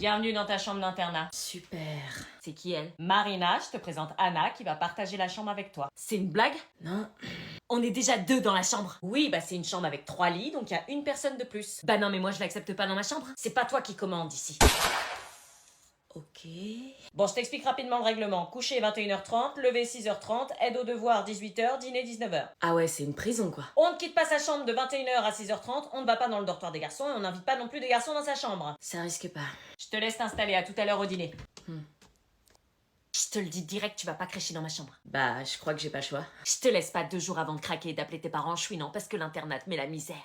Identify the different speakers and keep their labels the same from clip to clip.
Speaker 1: Bienvenue dans ta chambre d'internat.
Speaker 2: Super.
Speaker 1: C'est qui elle? Marina, je te présente Anna qui va partager la chambre avec toi.
Speaker 2: C'est une blague? Non. On est déjà 2 dans la chambre.
Speaker 1: Oui, bah c'est une chambre avec 3 lits, donc il y a une personne de plus.
Speaker 2: Bah non, mais moi je l'accepte pas dans ma chambre.
Speaker 1: C'est pas toi qui commande ici.
Speaker 2: Ok.
Speaker 1: Bon, je t'explique rapidement le règlement. Coucher 21h30, lever 6h30, aide aux devoirs 18h, dîner 19h.
Speaker 2: Ah ouais, c'est une prison quoi.
Speaker 1: On ne quitte pas sa chambre de 21h à 6h30, on ne va pas dans le dortoir des garçons et on n'invite pas non plus des garçons dans sa chambre.
Speaker 2: Ça risque pas.
Speaker 1: Je te laisse t'installer, à tout à l'heure au dîner.
Speaker 2: Je te le dis direct, tu vas pas cracher dans ma chambre. Bah, je crois que j'ai pas le choix. Je te laisse pas 2 jours avant de craquer et d'appeler tes parents chouinant parce que l'internat te met la misère.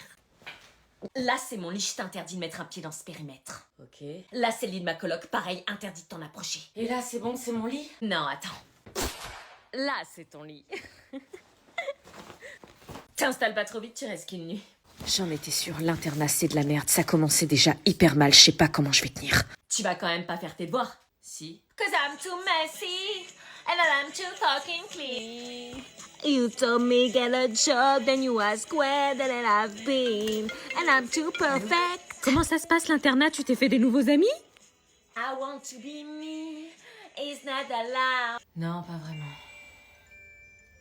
Speaker 2: Là, c'est mon lit, je t'interdis de mettre un pied dans ce périmètre.
Speaker 1: Ok.
Speaker 2: Là, c'est le lit de ma coloc, pareil, interdit de t'en approcher.
Speaker 1: Et là, c'est bon, c'est mon lit?
Speaker 2: Non, attends. Là, c'est ton lit. T'installes pas trop vite, tu restes qu'une nuit. J'en étais sûre, l'internat c'est de la merde, ça commençait déjà hyper mal, je sais pas comment je vais tenir. Tu vas quand même pas faire tes devoirs?
Speaker 1: Si.
Speaker 2: Cause I'm too messy, and I'm too fucking clean. You told me get a job, then you ask where that I've been, and I'm too perfect.
Speaker 3: Comment ça se passe l'internat? Tu t'es fait des nouveaux amis?
Speaker 2: I want to be me, it's not allowed.
Speaker 1: Non, pas vraiment.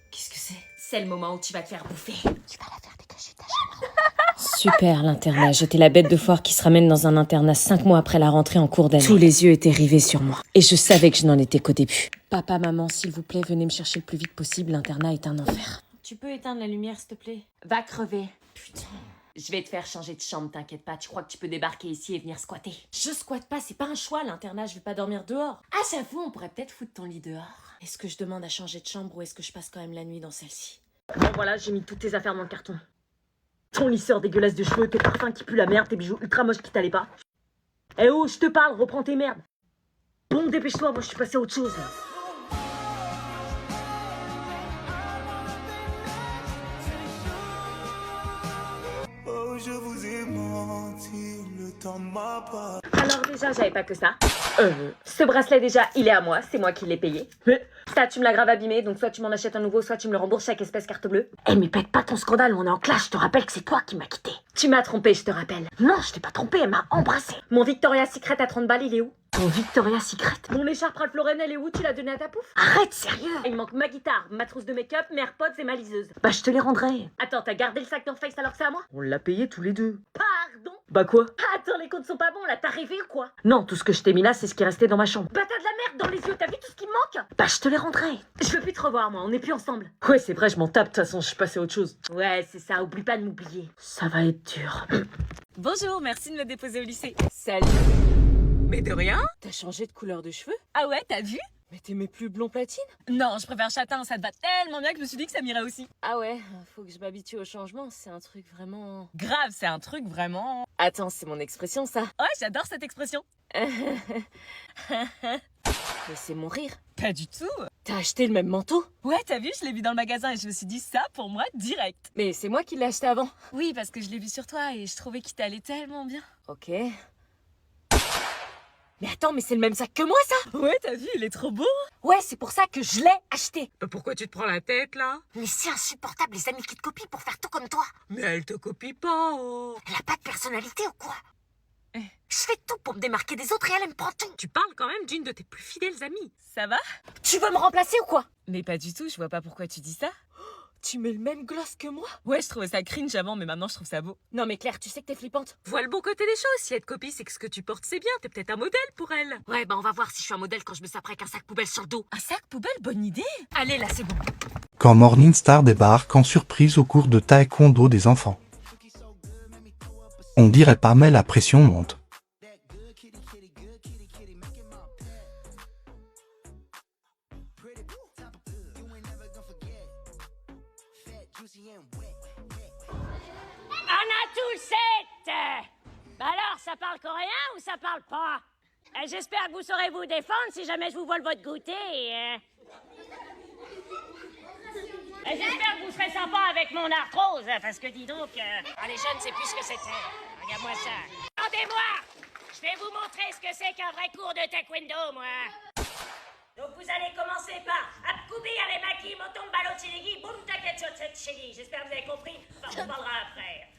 Speaker 2: Qu'est-ce que c'est? C'est le moment où tu vas te faire bouffer. Tu vas la faire dégager ta chambre.
Speaker 3: Super l'internat, j'étais la bête de foire qui se ramène dans un internat 5 mois après la rentrée en cours d'année. Tous les yeux étaient rivés sur moi. Et je savais que je n'en étais qu'au début. Papa, maman, s'il vous plaît, venez me chercher le plus vite possible, l'internat est un enfer.
Speaker 1: Tu peux éteindre la lumière, s'il te plaît?
Speaker 2: Va crever. Putain. Je vais te faire changer de chambre, t'inquiète pas. Tu crois que tu peux débarquer ici et venir squatter?
Speaker 1: Je squatte pas, c'est pas un choix, l'internat, je vais pas dormir dehors.
Speaker 2: Ah, j'avoue, on pourrait peut-être foutre ton lit dehors.
Speaker 1: Est-ce que je demande à changer de chambre ou est-ce que je passe quand même la nuit dans celle-ci?
Speaker 2: Bon, voilà, j'ai mis toutes tes affaires dans le carton. Ton lisseur dégueulasse de cheveux, tes parfums qui puent la merde, tes bijoux ultra moches qui t'allaient pas. Eh oh, je te parle, reprends tes merdes. Bon, dépêche-toi, moi je suis passé à autre chose là.
Speaker 4: Oh, je vous ai menti, le temps m'a pas.
Speaker 2: Alors déjà, j'avais pas que ça. Ce bracelet déjà, il est à moi, c'est moi qui l'ai payé. Ça, tu me l'as grave abîmé, donc soit tu m'en achètes un nouveau, soit tu me le rembourses chaque espèce carte bleue. Eh mais pète pas ton scandale, on est en clash, je te rappelle que c'est toi qui m'as quitté. Tu m'as trompé, je te rappelle. Non, je t'ai pas trompé, elle m'a embrassé. Mon Victoria's Secret à 30 balles, il est où? Ton Victoria's Secret? Mon écharpe Ralph Lauren, elle est où? Tu l'as donné à ta pouffe? Arrête, sérieux? Il me manque ma guitare, ma trousse de make-up, mes AirPods et ma liseuse. Bah je te les rendrai. Attends, t'as gardé le sac North Face alors que c'est à moi? On l'a payé tous les deux. Pardon? Bah quoi? Attends, les comptes sont pas bons là, t'as rêvé ou quoi? Non, tout ce que je t'ai mis là, c'est ce qui est resté dans ma chambre. Bah t'as de la merde dans les yeux, t'as vu tout ce qui me manque? Bah je te les rendrai. Je veux plus te revoir moi, on est plus ensemble. Ouais, c'est vrai, je m'en tape, de toute façon, je suis passé à autre chose. Ouais, c'est ça, oublie pas de m'oublier. Ça va être dur.
Speaker 3: Bonjour, merci de me déposer au lycée.
Speaker 2: Salut.
Speaker 3: Mais de rien?
Speaker 1: T'as changé de couleur de cheveux?
Speaker 3: Ah ouais, t'as vu?
Speaker 1: Mais t'aimais plus blond platine?
Speaker 3: Non, je préfère châtain, ça te va tellement bien que je me suis dit que ça m'irait aussi.
Speaker 1: Ah ouais, faut que je m'habitue au changement, c'est un truc vraiment...
Speaker 3: Grave, c'est un truc vraiment...
Speaker 1: Attends, c'est mon expression ça?
Speaker 3: Ouais, j'adore cette expression.
Speaker 1: Mais c'est mon rire.
Speaker 3: Pas du tout.
Speaker 1: T'as acheté le même manteau?
Speaker 3: Ouais, t'as vu, je l'ai vu dans le magasin et je me suis dit ça pour moi direct.
Speaker 1: Mais c'est moi qui l'ai acheté avant.
Speaker 3: Oui, parce que je l'ai vu sur toi et je trouvais qu'il t'allait tellement bien.
Speaker 1: Ok. Mais attends, mais c'est le même sac que moi ça?
Speaker 3: Ouais, t'as vu, il est trop beau.
Speaker 1: Ouais, c'est pour ça que je l'ai acheté.
Speaker 3: Pourquoi tu te prends la tête là?
Speaker 2: Mais c'est insupportable les amis qui te copient pour faire tout comme toi.
Speaker 3: Mais elle te copie pas, oh.
Speaker 2: Elle a pas de personnalité ou quoi? Je fais tout pour me démarquer des autres et elle me prend tout.
Speaker 3: Tu parles quand même d'une de tes plus fidèles amies. Ça va?
Speaker 1: Tu veux me remplacer ou quoi?
Speaker 3: Mais pas du tout, je vois pas pourquoi tu dis ça.
Speaker 1: Tu mets le même gloss que moi?
Speaker 3: Ouais, je trouvais ça cringe avant, mais maintenant je trouve ça beau.
Speaker 1: Non mais Claire, tu sais que t'es flippante.
Speaker 3: Vois le bon côté des choses, si elle te copie, c'est que ce que tu portes c'est bien, t'es peut-être un modèle pour elle.
Speaker 2: Ouais, bah on va voir si je suis un modèle quand je me saperai qu'un sac poubelle sur le dos.
Speaker 3: Un sac poubelle, bonne idée. Allez, là c'est bon.
Speaker 4: Quand Morningstar débarque en surprise au cours de taekwondo des enfants. On dirait pas, mais la pression monte.
Speaker 5: Anna Toussette. Bah alors, ça parle coréen ou ça parle pas? J'espère que vous saurez vous défendre si jamais je vous vole votre goûter. J'espère que vous serez sympa avec mon arthrose, parce que dis donc, les jeunes, c'est plus ce que c'était. Regarde-moi ça. Attendez-moi. Je vais vous montrer ce que c'est qu'un vrai cours de taekwondo, moi. Donc vous allez commencer par Apkubi Alemaki Motomba Balochiligi Boum Taketchotsetchili. J'espère que vous avez compris. Enfin, on parlera après.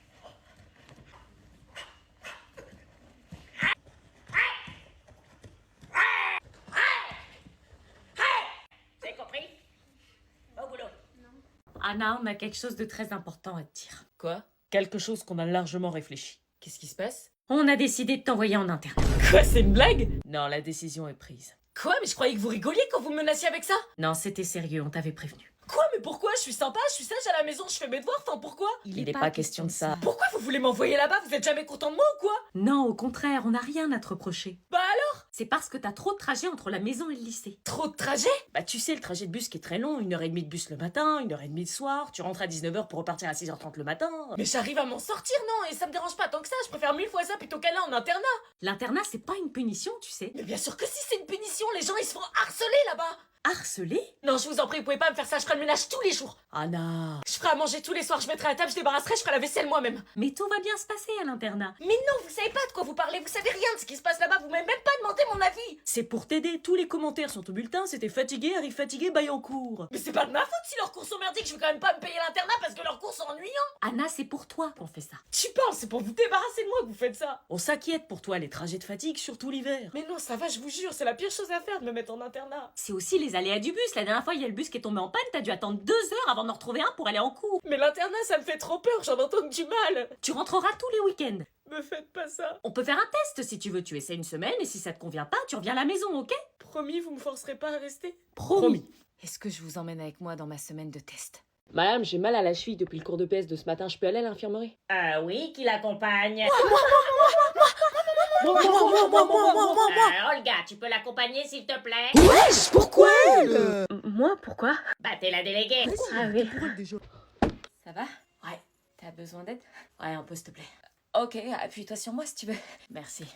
Speaker 3: Anna, on a quelque chose de très important à te dire.
Speaker 1: Quoi? Quelque chose qu'on a largement réfléchi. Qu'est-ce qui se passe?
Speaker 3: On a décidé de t'envoyer en interne.
Speaker 1: Quoi, c'est une blague? Non, la décision est prise. Quoi? Mais je croyais que vous rigoliez quand vous me menaciez avec ça?
Speaker 3: Non, c'était sérieux, on t'avait prévenu.
Speaker 1: Quoi? Mais pourquoi? Je suis sympa, je suis sage à la maison, je fais mes devoirs, enfin pourquoi?
Speaker 3: Il n'est pas question de ça.
Speaker 1: Pourquoi vous voulez m'envoyer là-bas? Vous êtes jamais content de moi ou quoi?
Speaker 3: Non, au contraire, on n'a rien à te reprocher.
Speaker 1: Bah alors?
Speaker 3: C'est parce que t'as trop de trajets entre la maison et le lycée.
Speaker 1: Trop de trajet? Bah tu sais, le trajet de bus qui est très long, 1h30 de bus le matin, 1h30 le soir, tu rentres à 19h pour repartir à 6h30 le matin. Mais j'arrive à m'en sortir, non? Et ça me dérange pas tant que ça, je préfère 1000 fois ça plutôt qu'aller en internat.
Speaker 3: L'internat, c'est pas une punition, tu sais.
Speaker 1: Mais bien sûr que si, c'est une punition, les gens ils se font harceler là-bas.
Speaker 3: Harcelé?
Speaker 1: Non, je vous en prie, vous pouvez pas me faire ça, je ferai le ménage tous les jours.
Speaker 3: Anna.
Speaker 1: Je ferai à manger tous les soirs, je mettrai la table, je débarrasserai, je ferai la vaisselle moi-même.
Speaker 3: Mais tout va bien se passer à l'internat.
Speaker 1: Mais non, vous savez pas de quoi vous parlez, vous savez rien de ce qui se passe là-bas, vous m'avez même pas demandé mon avis.
Speaker 3: C'est pour t'aider, tous les commentaires sur ton bulletin, c'était fatigué, arrive fatigué, baille en cours.
Speaker 1: Mais c'est pas de ma faute si leurs cours sont merdiques, je vais quand même pas me payer l'internat parce que leurs cours sont ennuyants.
Speaker 3: Anna, c'est pour toi qu'on fait ça.
Speaker 1: Tu parles, c'est pour vous débarrasser de moi que vous faites ça.
Speaker 3: On s'inquiète pour toi, les trajets de fatigue, surtout l'hiver.
Speaker 1: Mais non, ça va, je vous jure, c'est la pire chose à faire de me mettre en internat.
Speaker 3: C'est aussi les aléas du bus. La dernière fois, il y a le bus qui est tombé en panne, t'as dû attendre 2 heures avant d'en retrouver un pour aller en cours.
Speaker 1: Mais l'internat, ça me fait trop peur, j'en entends que du mal.
Speaker 3: Tu rentreras tous les week-ends.
Speaker 1: Me faites pas ça.
Speaker 3: On peut faire un test si tu veux. Tu essaies une semaine et si ça te convient pas, tu reviens à la maison, ok?
Speaker 1: Promis, vous me forcerez pas à rester?
Speaker 3: Promis.
Speaker 2: Est-ce que je vous emmène avec moi dans ma semaine de test?
Speaker 3: Madame, j'ai mal à la cheville depuis le cours de PS de ce matin. Je peux aller à l'infirmerie?
Speaker 5: Ah oui, qui l'accompagne? Olga, tu peux l'accompagner s'il te plaît?
Speaker 1: Wesh, pourquoi elle?
Speaker 2: Moi, pourquoi?
Speaker 5: Bah t'es la déléguée.
Speaker 2: Ah oui.
Speaker 3: Ça va?
Speaker 2: Ouais.
Speaker 3: T'as besoin d'aide?
Speaker 2: Ouais, un peu, s'il te plaît. Ok, appuie-toi sur moi si tu veux.
Speaker 3: Merci.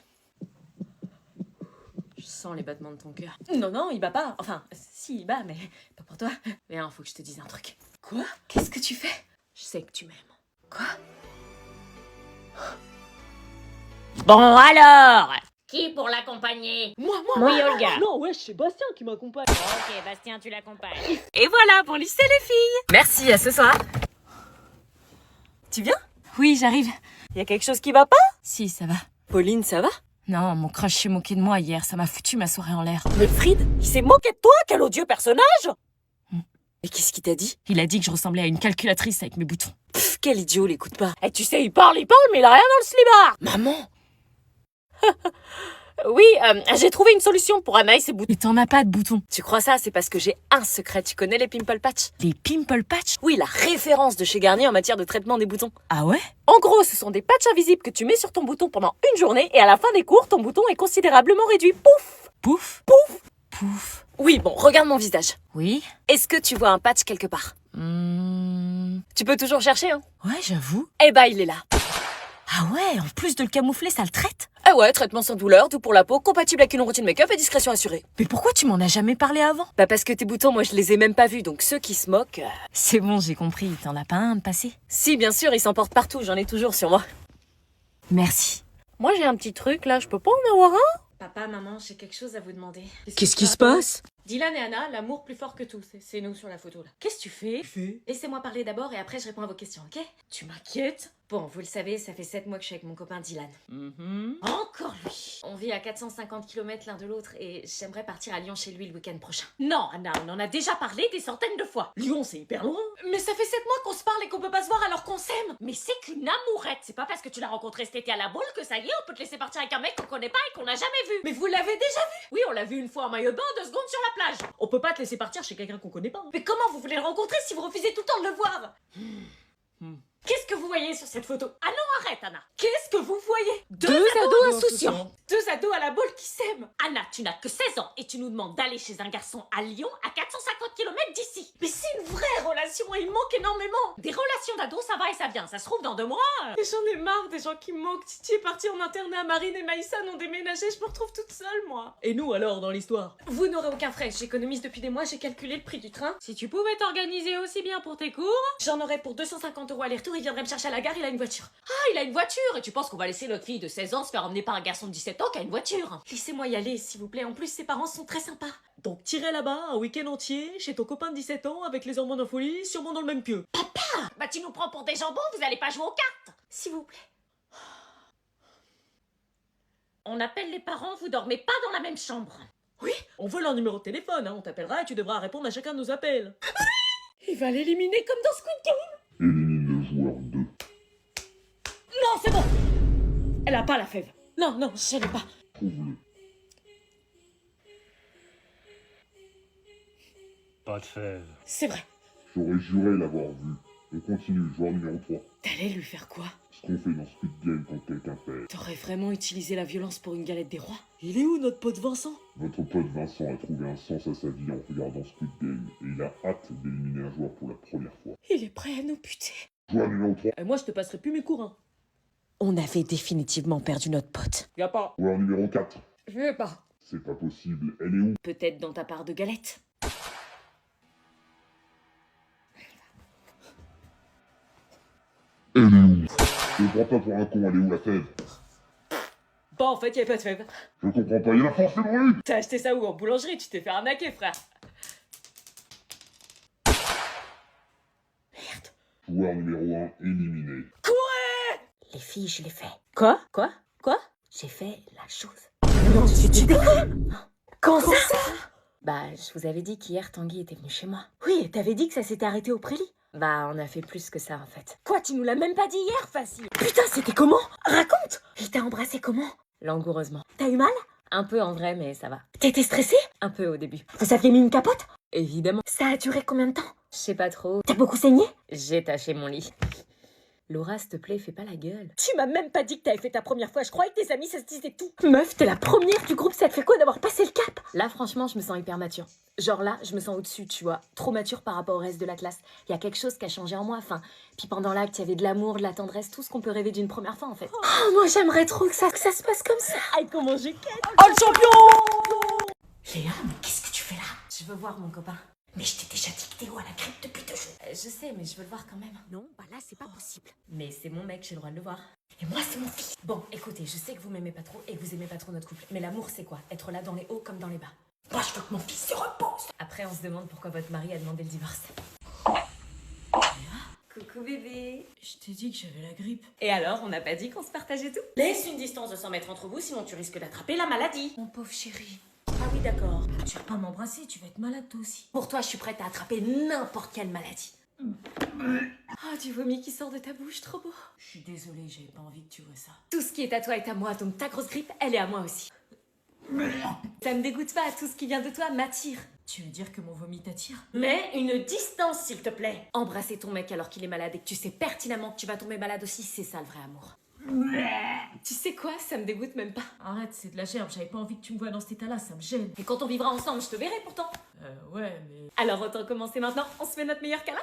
Speaker 3: Je sens les battements de ton cœur. Non, non, il bat pas. Enfin, si, il bat, mais pas pour toi. Viens, faut que je te dise un truc.
Speaker 2: Quoi? Qu'est-ce que tu fais?
Speaker 3: Je sais que tu m'aimes.
Speaker 2: Quoi?
Speaker 5: Bon alors, qui pour l'accompagner?
Speaker 1: Moi.
Speaker 5: Oui, Olga.
Speaker 1: Non, ouais, c'est Bastien qui m'accompagne.
Speaker 5: Ok, Bastien, tu l'accompagnes.
Speaker 3: Et voilà pour lycée, les filles.
Speaker 2: Merci, à ce soir.
Speaker 3: Tu viens? Oui, j'arrive.
Speaker 1: Y a quelque chose qui va pas?
Speaker 3: Si, ça va.
Speaker 1: Pauline, ça va?
Speaker 3: Non, mon crush s'est moqué de moi hier. Ça m'a foutu ma soirée en l'air.
Speaker 1: Wilfried, il s'est moqué de toi? Quel odieux personnage!
Speaker 2: Et qu'est-ce qu'il t'a dit?
Speaker 3: Il a dit que je ressemblais à une calculatrice avec mes boutons.
Speaker 2: Pff, quel idiot, l'écoute pas.
Speaker 1: Eh, tu sais, il parle, mais il a rien dans le slibard!
Speaker 2: Maman!
Speaker 1: Oui, j'ai trouvé une solution pour Anna et ses boutons.
Speaker 3: Mais t'en as pas de boutons.
Speaker 2: Tu crois ça? C'est parce que j'ai un secret. Tu connais les Pimple Patch?
Speaker 3: Les pimple patch?
Speaker 2: Oui, la référence de chez Garnier en matière de traitement des boutons.
Speaker 3: Ah ouais?
Speaker 1: En gros, ce sont des patchs invisibles que tu mets sur ton bouton pendant une journée et à la fin des cours, ton bouton est considérablement réduit. Pouf!
Speaker 3: Pouf.
Speaker 1: Pouf!
Speaker 3: Pouf.
Speaker 2: Oui, bon, regarde mon visage.
Speaker 3: Oui?
Speaker 2: Est-ce que tu vois un patch quelque part? Tu peux toujours chercher, hein?
Speaker 3: Ouais, j'avoue.
Speaker 2: Eh ben, il est là.
Speaker 3: Ah ouais, en plus de le camoufler, ça le traite?
Speaker 2: Ah ouais, traitement sans douleur, doux pour la peau, compatible avec une routine make-up et discrétion assurée.
Speaker 3: Mais pourquoi tu m'en as jamais parlé avant?
Speaker 2: Bah parce que tes boutons, moi je les ai même pas vus, donc ceux qui se moquent...
Speaker 3: C'est bon, j'ai compris. T'en as pas un à me passer?
Speaker 2: Si, bien sûr, ils s'en portent partout, j'en ai toujours sur moi.
Speaker 3: Merci.
Speaker 1: Moi, j'ai un petit truc, là, je peux pas en avoir un?
Speaker 3: Papa, maman, j'ai quelque chose à vous demander.
Speaker 1: Qu'est-ce qui se passe?
Speaker 3: Dylan et Anna, l'amour plus fort que tout. C'est nous sur la photo, là. Qu'est-ce que tu fais? Laissez-moi parler d'abord et après je réponds à vos questions, ok? Tu m'inquiètes? Bon, vous le savez, ça fait 7 mois que je suis avec mon copain Dylan. Encore lui! On vit à 450 km l'un de l'autre et j'aimerais partir à Lyon chez lui le week-end prochain. Non, Anna, on en a déjà parlé des centaines de fois. Lyon, c'est hyper loin. Mais ça fait 7 mois qu'on se parle et qu'on peut pas se voir alors qu'on s'aime. Mais c'est qu'une amourette. C'est pas parce que tu l'as rencontré cet été à la boule que ça y est, on peut te laisser partir avec un mec qu'on connaît pas et qu'on n'a jamais vu. Mais vous l'avez déjà vu? Oui, on l'a vu une fois en maillot de bain, 2 secondes sur la plage. On peut pas te laisser partir chez quelqu'un qu'on connaît pas. Mais comment vous voulez le rencontrer si vous refusez tout le temps de le voir? Qu'est-ce que vous voyez sur cette photo? Ah non, arrête, Anna. Qu'est-ce que vous voyez? Deux ados insouciants. 2 ados à la boule qui s'aiment. Anna, tu n'as que 16 ans et tu nous demandes d'aller chez un garçon à Lyon à 450 km d'ici. Mais c'est une vraie relation et il manque énormément. Des relations d'ados, ça va et ça vient. Ça se trouve dans 2 mois.
Speaker 1: Et j'en ai marre des gens qui me manquent. Titi est partie en internat, Marine et Maïssa n'ont déménagé, je me retrouve toute seule, moi.
Speaker 3: Et nous alors dans l'histoire?
Speaker 1: Vous n'aurez aucun frais, j'économise depuis des mois, j'ai calculé le prix du train.
Speaker 3: Si tu pouvais t'organiser aussi bien pour tes cours?
Speaker 1: J'en aurais pour 250 € aller-retour, il viendrait me chercher à la gare, il a une voiture. Ah, il a une voiture. Et tu penses qu'on va laisser notre fille de 16 ans se faire emmener par un garçon de 17 ans qui a une voiture? Laissez-moi y aller, s'il vous plaît. En plus, ses parents sont très sympas.
Speaker 3: Donc t'irais là-bas un week-end entier chez ton copain de 17 ans avec les hormones en folie, sûrement dans le même pieu.
Speaker 5: Bah tu nous prends pour des jambons, vous allez pas jouer aux cartes.
Speaker 1: S'il vous plaît.
Speaker 5: On appelle les parents, vous dormez pas dans la même chambre.
Speaker 3: On veut leur numéro de téléphone, hein, on t'appellera et tu devras répondre à chacun de nos appels.
Speaker 1: Il va l'éliminer comme dans Squid Game.
Speaker 6: Élimine le joueur 2.
Speaker 1: Non, c'est bon. Elle a pas la fève. Non, non, je l'ai pas.
Speaker 6: Trouve-le.
Speaker 7: Pas de fève.
Speaker 1: C'est vrai.
Speaker 6: J'aurais juré l'avoir vu. On continue, joueur numéro 3.
Speaker 1: T'allais lui faire quoi?
Speaker 6: Ce qu'on fait dans Squid Game quand quelqu'un perd.
Speaker 1: T'aurais vraiment utilisé la violence pour une galette des rois? Il est où notre pote Vincent?
Speaker 6: Notre pote Vincent a trouvé un sens à sa vie en regardant Squid Game et il a hâte d'éliminer un joueur pour la première fois.
Speaker 1: Il est prêt à nous buter.
Speaker 6: Joueur numéro 3.
Speaker 1: Et moi, je te passerai plus mes cours, hein.
Speaker 3: On avait définitivement perdu notre pote.
Speaker 1: Y'a pas.
Speaker 6: Joueur numéro 4.
Speaker 1: Je vais pas.
Speaker 6: C'est pas possible, elle est où?
Speaker 1: Peut-être dans ta part de galette.
Speaker 6: Elle est où? Je prends pas pour un con, elle est où la fève?
Speaker 1: Bah, en fait, y'avait pas de fève.
Speaker 6: Je comprends pas, il y en a forcément une!
Speaker 1: T'as acheté ça où? En boulangerie? Tu t'es fait arnaquer, frère.
Speaker 6: Joueur numéro 1 éliminé.
Speaker 2: Les filles, je l'ai fait.
Speaker 3: Quoi? Quoi? Quoi?
Speaker 2: J'ai fait la chose.
Speaker 3: Non, tu déconnes.
Speaker 2: Quand ça?
Speaker 3: Bah, je vous avais dit qu'hier Tanguy était venu chez moi.
Speaker 2: Oui, t'avais dit que ça s'était arrêté au prélit.
Speaker 3: Bah, on a fait plus que ça en fait.
Speaker 2: Quoi, tu nous l'as même pas dit hier, facile. Putain, c'était comment? Raconte. Il t'a embrassé comment?
Speaker 3: Langoureusement.
Speaker 2: T'as eu mal?
Speaker 3: Un peu en vrai, mais ça va.
Speaker 2: T'étais stressée?
Speaker 3: Un peu au début.
Speaker 2: Vous aviez mis une capote?
Speaker 3: Évidemment.
Speaker 2: Ça a duré combien de temps?
Speaker 3: Je sais pas trop.
Speaker 2: T'as beaucoup saigné?
Speaker 3: J'ai taché mon lit. Laura, s'il te plaît, fais pas la gueule.
Speaker 2: Tu m'as même pas dit que t'avais fait ta première fois. Je croyais que tes amis, ça se disait tout. Meuf, t'es la première du groupe. Ça te fait quoi d'avoir passé le cap?
Speaker 3: Là, franchement, je me sens hyper mature. Genre là, je me sens au-dessus, tu vois. Trop mature par rapport au reste de la classe. Il y a quelque chose qui a changé en moi. Enfin, puis pendant l'acte, il y avait de l'amour, de la tendresse, tout ce qu'on peut rêver d'une première fois, en fait.
Speaker 2: Oh, moi, j'aimerais trop que ça se passe comme ça.
Speaker 1: Aïe, comment j'ai ken. Oh, le champion!
Speaker 2: Léa, mais qu'est-ce que tu fais là?
Speaker 3: Je veux voir mon copain.
Speaker 2: Mais je t'ai déjà dit que Théo à la crypte depuis 2 jours.
Speaker 3: Je sais, mais je veux le voir quand même.
Speaker 2: Non, bah là, c'est pas possible.
Speaker 3: Mais c'est mon mec, j'ai le droit de le voir.
Speaker 2: Et moi, c'est mon fils.
Speaker 3: Bon, écoutez, je sais que vous m'aimez pas trop et que vous aimez pas trop notre couple. Mais l'amour, c'est quoi? Être là dans les hauts comme dans les bas.
Speaker 2: Moi, je veux que mon fils se repose.
Speaker 3: Après, on se demande pourquoi votre mari a demandé le divorce. Coucou bébé.
Speaker 1: Je t'ai dit que j'avais la grippe.
Speaker 3: Et alors, on n'a pas dit qu'on se partageait tout?
Speaker 1: Laisse une distance de 100 mètres entre vous, sinon tu risques d'attraper la maladie.
Speaker 3: Mon pauvre chéri.
Speaker 1: Ah oui, d'accord. Tu vas pas m'embrasser, tu vas être malade toi aussi.
Speaker 3: Pour toi, je suis prête à attraper n'importe quelle maladie. Ah, du vomi qui sort de ta bouche, trop beau.
Speaker 1: Je suis désolée, j'avais pas envie que tu vois ça.
Speaker 3: Tout ce qui est à toi est à moi, donc ta grosse grippe, elle est à moi aussi. Ça me dégoûte pas, tout ce qui vient de toi m'attire.
Speaker 1: Tu veux dire que mon vomi t'attire?
Speaker 3: Mais une distance, s'il te plaît. Embrasser ton mec alors qu'il est malade et que tu sais pertinemment que tu vas tomber malade aussi, c'est ça le vrai amour. Tu sais quoi, ça me dégoûte même pas.
Speaker 1: Arrête, c'est de la gerbe, j'avais pas envie que tu me vois dans cet état-là, ça me gêne.
Speaker 3: Et quand on vivra ensemble, je te verrai pourtant.
Speaker 1: Ouais, mais...
Speaker 3: Alors autant commencer maintenant, on se fait notre meilleur câlin.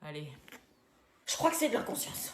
Speaker 1: Allez.
Speaker 2: Je crois que c'est de l'inconscience.